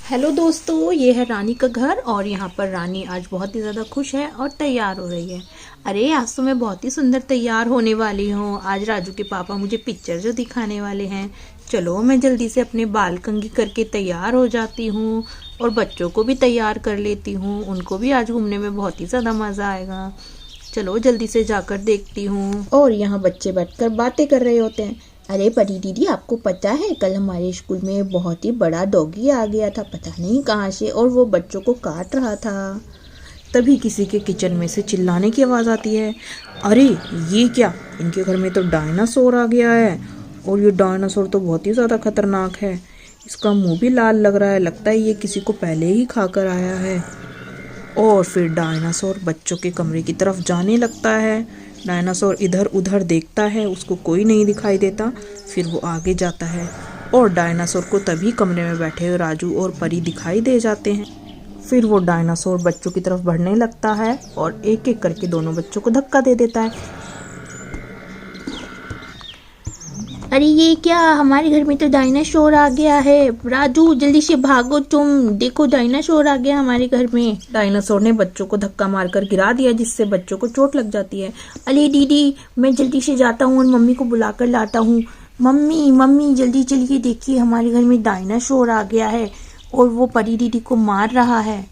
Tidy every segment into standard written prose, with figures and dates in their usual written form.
Hello दोस्तों, ये है रानी का घर और यहाँ पर रानी आज बहुत ही ज़्यादा खुश है और तैयार हो रही है। अरे आज तो मैं बहुत ही सुंदर तैयार होने वाली हूँ। आज राजू के पापा मुझे पिक्चर जो दिखाने वाले हैं। चलो मैं जल्दी से अपने बाल कंघी करके तैयार हो जाती हूँ और बच्चों को भी तैयार कर लेती हूँ। उनको भी आज घूमने में बहुत ही ज़्यादा मज़ा आएगा। चलो जल्दी से जाकर देखती हूँ। और यहाँ बच्चे बैठकर बातें कर रहे होते हैं। अरे परी दीदी, आपको पता है कल हमारे स्कूल में बहुत ही बड़ा डॉगी आ गया था, पता नहीं कहाँ से, और वो बच्चों को काट रहा था। तभी किसी के किचन में से चिल्लाने की आवाज़ आती है। अरे ये क्या, इनके घर में तो डायनासोर आ गया है। और ये डायनासोर तो बहुत ही ज़्यादा खतरनाक है। इसका मुंह भी लाल लग रहा है, लगता है ये किसी को पहले ही खाकर आया है। और फिर डायनासोर बच्चों के कमरे की तरफ जाने लगता है। डायनासोर इधर उधर देखता है, उसको कोई नहीं दिखाई देता। फिर वो आगे जाता है और डायनासोर को तभी कमरे में बैठे हुए राजू और परी दिखाई दे जाते हैं। फिर वो डायनासोर बच्चों की तरफ बढ़ने लगता है और एक एक करके दोनों बच्चों को धक्का दे देता है। अरे ये क्या, हमारे घर में तो डायनासोर आ गया है। राजू जल्दी से भागो, तुम देखो डायनासोर आ गया हमारे घर में। डायनासोर ने बच्चों को धक्का मारकर गिरा दिया, जिससे बच्चों को चोट लग जाती है। अरे दीदी, मैं जल्दी से जाता हूँ और मम्मी को बुलाकर लाता हूँ। मम्मी मम्मी जल्दी चलिए, देखिए हमारे घर में डायनासोर आ गया है और वो परी दीदी को मार रहा है।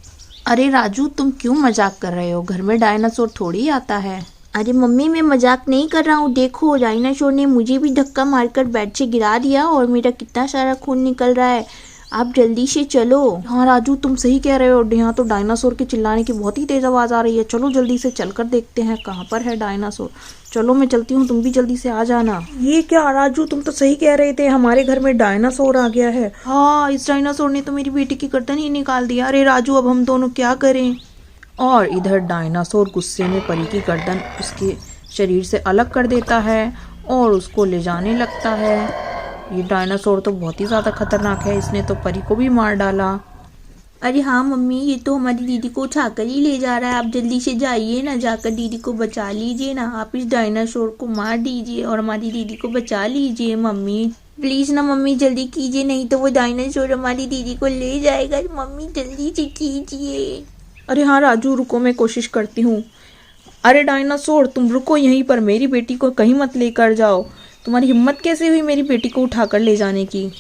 अरे राजू, तुम क्यों मजाक कर रहे हो? घर में डायनासोर थोड़ी आता है। अरे मम्मी, मैं मजाक नहीं कर रहा हूँ, देखो डायनासोर ने मुझे भी धक्का मारकर बेड से गिरा दिया और मेरा कितना सारा खून निकल रहा है। आप जल्दी से चलो। हाँ राजू, तुम सही कह रहे हो, यहाँ तो डायनासोर के चिल्लाने की बहुत ही तेज आवाज आ रही है। चलो जल्दी से चलकर देखते हैं कहाँ पर है डायनासोर। चलो मैं चलती हूँ, तुम भी जल्दी से आ जाना। ये क्या राजू, तुम तो सही कह रहे थे, हमारे घर में डायनासोर आ गया है। हाँ, इस डायनासोर ने तो मेरी बेटी की गर्दन ही निकाल दिया। अरे राजू, अब हम दोनों क्या करें? और इधर डायनासोर गुस्से में परी की गर्दन उसके शरीर से अलग कर देता है और उसको ले जाने लगता है। ये डायनासोर तो बहुत ही ज़्यादा खतरनाक है, इसने तो परी को भी मार डाला। अरे हाँ मम्मी, ये तो हमारी दीदी को उठाकर ही ले जा रहा है। आप जल्दी से जाइए ना, जाकर दीदी को बचा लीजिए ना। आप इस डायनासोर को मार दीजिए और हमारी दीदी को बचा लीजिए। मम्मी प्लीज ना मम्मी, जल्दी कीजिए, नहीं तो वो डायनासोर हमारी दीदी को ले जाएगा। मम्मी जल्दी से कीजिए। अरे हाँ राजू, रुको, मैं कोशिश करती हूँ। अरे डायनासोर, तुम रुको यहीं पर, मेरी बेटी को कहीं मत लेकर जाओ। तुम्हारी हिम्मत कैसे हुई मेरी बेटी को उठाकर ले जाने की?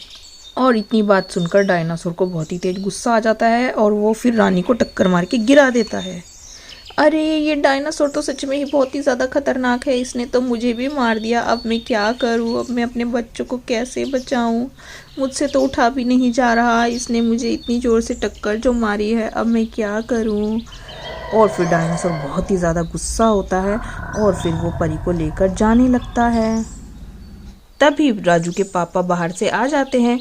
और इतनी बात सुनकर डायनासोर को बहुत ही तेज गुस्सा आ जाता है और वो फिर रानी को टक्कर मार के गिरा देता है। अरे ये डायनासोर तो सच में ही बहुत ही ज़्यादा खतरनाक है, इसने तो मुझे भी मार दिया। अब मैं क्या करूँ? अब मैं अपने बच्चों को कैसे बचाऊँ? मुझसे तो उठा भी नहीं जा रहा, इसने मुझे इतनी ज़ोर से टक्कर जो मारी है। अब मैं क्या करूँ? और फिर डायनासोर बहुत ही ज़्यादा गुस्सा होता है और फिर वो परी को लेकर जाने लगता है। तभी राजू के पापा बाहर से आ जाते हैं।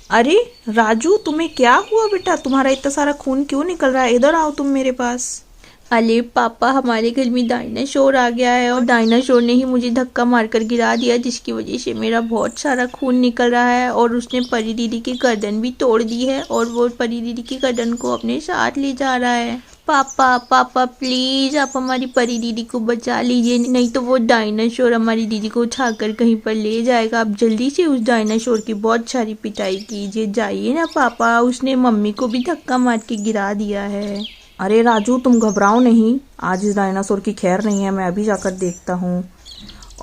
अरे राजू, तुम्हें क्या हुआ बेटा? तुम्हारा इतना सारा खून क्यों निकल रहा है? इधर आओ तुम मेरे पास। अरे पापा, हमारे घर में डायनासोर आ गया है और डायनासोर ने ही मुझे धक्का मारकर गिरा दिया, जिसकी वजह से मेरा बहुत सारा खून निकल रहा है और उसने परी दीदी की गर्दन भी तोड़ दी है और वो परी दीदी की गर्दन को अपने साथ ले जा रहा है। पापा पापा प्लीज, आप हमारी परी दीदी को बचा लीजिए, नहीं तो वो डायनासोर हमारी दीदी को उठाकर कहीं पर ले जाएगा। आप जल्दी से उस डायनासोर की बहुत सारी पिटाई कीजिए, जाइए ना पापा, उसने मम्मी को भी धक्का मार के गिरा दिया है। अरे राजू, तुम घबराओ नहीं, आज इस डायनासोर की खैर नहीं है, मैं अभी जाकर देखता हूँ।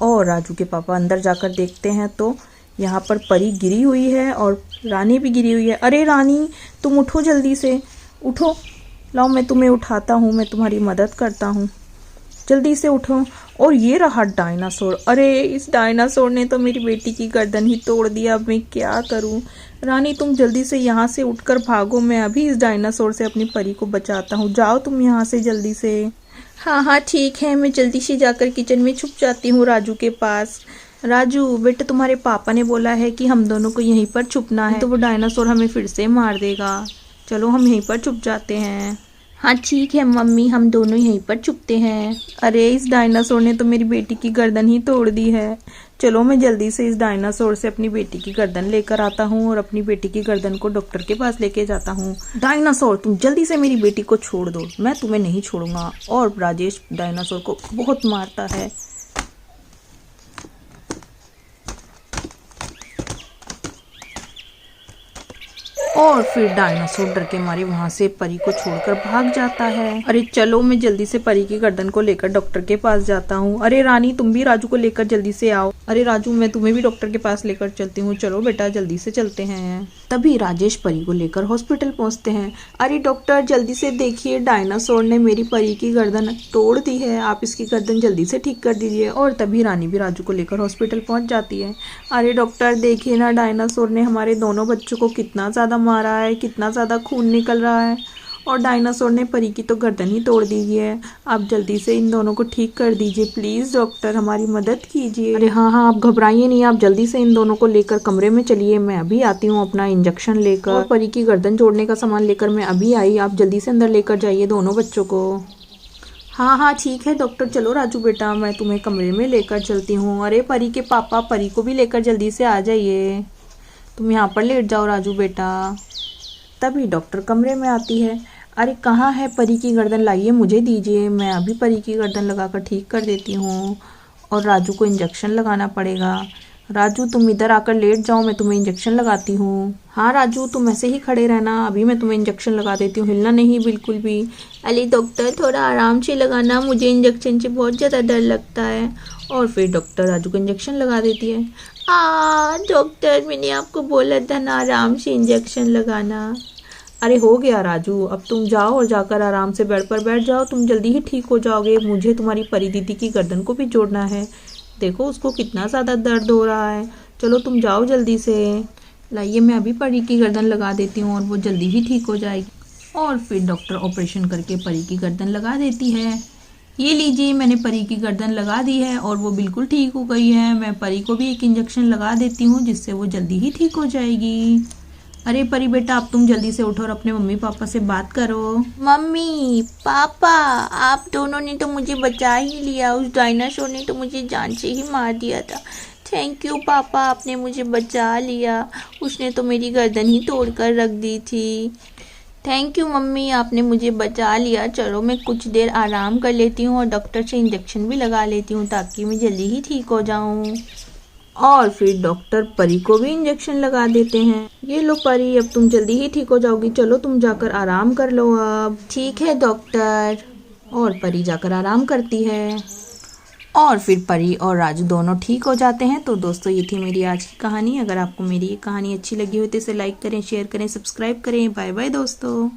और राजू के पापा अंदर जाकर देखते हैं तो यहाँ पर परी गिरी हुई है और रानी भी गिरी हुई है। अरे रानी, तुम उठो, जल्दी से उठो, लाओ मैं तुम्हें उठाता हूँ, मैं तुम्हारी मदद करता हूँ, जल्दी से उठो। और ये रहा डायनासोर। अरे इस डायनासोर ने तो मेरी बेटी की गर्दन ही तोड़ दिया, अब मैं क्या करूं? रानी, तुम जल्दी से यहाँ से उठकर भागो, मैं अभी इस डायनासोर से अपनी परी को बचाता हूँ। जाओ तुम यहाँ से जल्दी से। हाँ हाँ ठीक है, मैं जल्दी से जाकर किचन में छुप जाती हूँ राजू के पास। राजू बेटा, तुम्हारे पापा ने बोला है कि हम दोनों को यहीं पर छुपना है, तो वो डायनासोर हमें फिर से मार देगा। चलो हम यहीं पर छुप जाते हैं। हाँ ठीक है मम्मी, हम दोनों यहीं पर छुपते हैं। अरे इस डायनासोर ने तो मेरी बेटी की गर्दन ही तोड़ दी है। चलो मैं जल्दी से इस डायनासोर से अपनी बेटी की गर्दन लेकर आता हूँ और अपनी बेटी की गर्दन को डॉक्टर के पास लेके जाता हूँ। डायनासोर, तुम जल्दी से मेरी बेटी को छोड़ दो, मैं तुम्हें नहीं छोड़ूंगा। और राजेश डायनासोर को बहुत मारता है। और फिर डायनासोर डर के मारे वहां से परी को छोड़कर भाग जाता है। अरे चलो मैं जल्दी से परी की गर्दन को लेकर डॉक्टर के पास जाता हूँ। अरे रानी तुम भी राजू को लेकर जल्दी से आओ। अरे राजू मैं तुम्हें भी डॉक्टर के पास लेकर चलती हूँ, चलो बेटा जल्दी से चलते हैं। तभी राजेश परी को लेकर हॉस्पिटल पहुंचते हैं। अरे डॉक्टर जल्दी से देखिए, डायनासोर ने मेरी परी की गर्दन तोड़ दी है, आप इसकी गर्दन जल्दी से ठीक कर दीजिए। और तभी रानी भी राजू को लेकर हॉस्पिटल पहुंच जाती है। अरे डॉक्टर देखिए ना, डायनासोर ने हमारे दोनों बच्चों को कितना ज़्यादा मारा है, कितना ज़्यादा खून निकल रहा है, और डायनासोर ने परी की तो गर्दन ही तोड़ दी है। आप जल्दी से इन दोनों को ठीक कर दीजिए प्लीज़ डॉक्टर, हमारी मदद कीजिए। अरे हाँ आप घबराइए नहीं, आप जल्दी से इन दोनों को लेकर कमरे में चलिए, मैं अभी आती हूँ अपना इंजेक्शन लेकर। और परी की गर्दन जोड़ने का सामान लेकर मैं अभी आई, आप जल्दी से अंदर लेकर जाइए दोनों बच्चों को। हाँ ठीक है डॉक्टर, चलो राजू बेटा मैं तुम्हें कमरे में लेकर चलती हूँ। अरे परी के पापा, परी को भी लेकर जल्दी से आ जाइए, तुम यहाँ पर लेट जाओ राजू बेटा। तभी डॉक्टर कमरे में आती है। अरे कहाँ है परी की गर्दन, लाइए मुझे दीजिए, मैं अभी परी की गर्दन लगाकर ठीक कर देती हूँ। और राजू को इंजेक्शन लगाना पड़ेगा। राजू तुम इधर आकर लेट जाओ, मैं तुम्हें इंजेक्शन लगाती हूँ। हाँ राजू तुम ऐसे ही खड़े रहना, अभी मैं तुम्हें इंजेक्शन लगा देती हूँ, हिलना नहीं बिल्कुल भी। अरे डॉक्टर थोड़ा आराम से लगाना, मुझे इंजेक्शन से बहुत ज़्यादा डर लगता है। और फिर डॉक्टर राजू को इंजेक्शन लगा देती है। डॉक्टर मैंने आपको बोला था ना आराम से इंजेक्शन लगाना। अरे हो गया राजू, अब तुम जाओ और जाकर आराम से बेड पर बैठ जाओ, तुम जल्दी ही ठीक हो जाओगे। मुझे तुम्हारी परी दीदी की गर्दन को भी जोड़ना है, देखो उसको कितना ज़्यादा दर्द हो रहा है। चलो तुम जाओ जल्दी से, लाइए मैं अभी परी की गर्दन लगा देती हूँ और वो जल्दी ही ठीक हो जाएगी। और फिर डॉक्टर ऑपरेशन करके परी की गर्दन लगा देती है। ये लीजिए मैंने परी की गर्दन लगा दी है और वो बिल्कुल ठीक हो गई है। मैं परी को भी एक इंजेक्शन लगा देती हूँ जिससे वो जल्दी ही ठीक हो जाएगी। अरे परी बेटा अब तुम जल्दी से उठो और अपने मम्मी पापा से बात करो। मम्मी पापा आप दोनों ने तो मुझे बचा ही लिया, उस डायनासोर ने तो मुझे जान से ही मार दिया था। थैंक यू पापा, आपने मुझे बचा लिया, उसने तो मेरी गर्दन ही तोड़ कर रख दी थी। थैंक यू मम्मी, आपने मुझे बचा लिया। चलो मैं कुछ देर आराम कर लेती हूँ और डॉक्टर से इंजेक्शन भी लगा लेती हूँ ताकि मैं जल्दी ही ठीक हो जाऊँ। और फिर डॉक्टर परी को भी इंजेक्शन लगा देते हैं। ये लो परी अब तुम जल्दी ही ठीक हो जाओगी, चलो तुम जाकर आराम कर लो अब। ठीक है डॉक्टर। और परी जाकर आराम करती है और फिर परी और राजू दोनों ठीक हो जाते हैं। तो दोस्तों ये थी मेरी आज की कहानी। अगर आपको मेरी ये कहानी अच्छी लगी हो तो इसे लाइक करें, शेयर करें, सब्सक्राइब करें। बाय बाय दोस्तों।